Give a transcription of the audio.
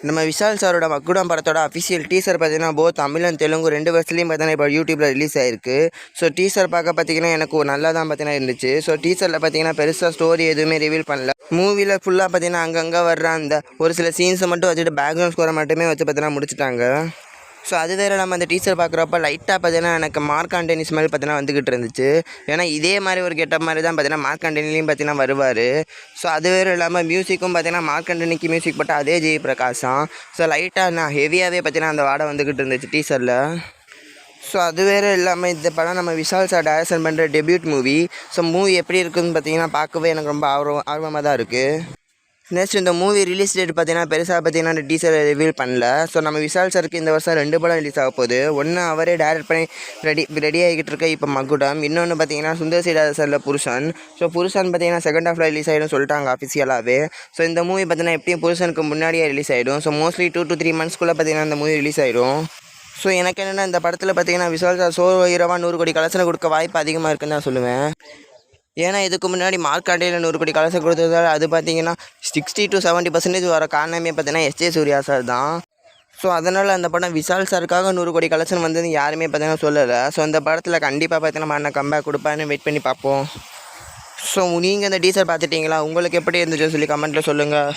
நம்ம விஷால் சாரோட மக்குடம் படத்தோட அஃபிஷியல் டீசர் பார்த்தீங்கன்னா போத் தமிழ் அண்ட் தெலுங்கு 2 வருஷத்துலையும் பார்த்தீங்கன்னா இப்போ யூடியூப்பில் ரிலீஸ் ஆயிருக்கு. ஸோ டீசர் பார்க்க பார்த்தீங்கன்னா எனக்கு நல்லா தான் பார்த்தீங்கன்னா இருந்துச்சு. ஸோ டீசரில் பார்த்தீங்கன்னா பெருசாக ஸ்டோரி எதுவுமே ரிவீல் பண்ணல. மூவியில் ஃபுல்லாக பார்த்தீங்கன்னா அங்கங்கே வர்ற அந்த ஒரு சில சீன்ஸை மட்டும் வச்சுட்டு பேக்ரவுண்ட் ஸ்கோரை மட்டுமே வச்சு பார்த்தீங்கன்னா முடிச்சிட்டாங்க. ஸோ அது வேறு நம்ம அந்த டீசர் பார்க்குறப்ப லைட்டாக பார்த்தீங்கன்னா எனக்கு மார்க் ஆண்டனி ஸ்மெல் பார்த்தீங்கன்னா வந்துக்கிட்டு இருந்துச்சு. ஏன்னா இதே மாதிரி ஒரு கெட்டப் மாதிரி தான் பார்த்தீங்கன்னா மார்க் ஆண்டனிலையும் பார்த்தீங்கன்னா வருவார். ஸோ அது வேறு இல்லாமல் மியூசிக்கும் பார்த்தீங்கன்னா மார்க் ஆண்டனிக்கு மியூசிக் போட்டால் அதே ஜெய் பிரகாஷம். ஸோ லைட்டாக நான் ஹெவியாகவே பார்த்தீங்கன்னா அந்த வாடை வந்துக்கிட்டு இருந்துச்சு டீசரில். ஸோ அது வேறு இல்லாமல் இந்த படம் நம்ம விஷால் சார் டைரக்ஷன் பண்ணுற டெபியூட் மூவி. ஸோ மூவி எப்படி இருக்குதுன்னு பார்த்தீங்கன்னா பார்க்கவே எனக்கு ரொம்ப ஆர்வமாக தான் இருக்குது. நெக்ஸ்ட் இந்த மூவி ரிலீஸ் டேட் பார்த்தீங்கன்னா பெருசாக பார்த்தீங்கன்னா இந்த டீசரை ரிவீல் பண்ணல. ஸோ நம்ம விஷால் சாருக்கு இந்த வருஷம் 2 படம் ரிலீஸ் ஆக போகுது. ஒன்று அவரே டைரக்ட் பண்ணி ரெடி ஆகிக்கிட்டு இருக்க இப்போ மகுடம். இன்னொன்று பார்த்தீங்கன்னா சுந்தர் சி சாரில் புருஷன். ஸோ புருஷன் பார்த்தீங்கன்னா செகண்ட் ஹாஃபில் ரிலீஸ் ஆகிடும் சொல்லிட்டாங்க அஃபிஷியலாகவே. ஸோ இந்த மூவி பார்த்தீங்கன்னா எப்படியும் புருஷனுக்கு முன்னாடியே ரிலீஸ் ஆகிடும். ஸோ மோஸ்ட்லி 2 to 3 monthsக்குள்ளே பார்த்தீங்கன்னா இந்த மூவி ரிலீஸ் ஆகிடும். ஸோ எனக்கு என்னென்னா இந்த படத்தில் பார்த்தீங்கன்னா விஷால் சார் சோ ஹீரோவாக 100 கோடி கலெக்ஷன் கொடுக்க வாய்ப்பு அதிகமாக இருக்குன்னு தான் சொல்லுவேன். ஏன்னா இதுக்கு முன்னாடி மார்க் ஆண்டனியில் 100 கோடி கலெக்ஷன் கொடுத்ததால் அது பார்த்தீங்கன்னா 60 to 70% வர காரணமே பார்த்தீங்கன்னா எஸ்ஜே சூர்யா சார் தான். ஸோ அதனால் அந்த படம் விஷால் சாருக்காக 100 கோடி கலெக்ஷன் வந்தது யாருமே பார்த்தீங்கன்னா சொல்லலை. ஸோ அந்த படத்தில் கண்டிப்பாக பார்த்தீங்கன்னா நான் கம்பேக் கொடுப்பேன்னு வெயிட் பண்ணி பார்ப்போம். ஸோ நீங்கள் இந்த டீசர் பார்த்துட்டிங்களா? உங்களுக்கு எப்படி இருந்துச்சுன்னு சொல்லி கமெண்ட்டில் சொல்லுங்கள்.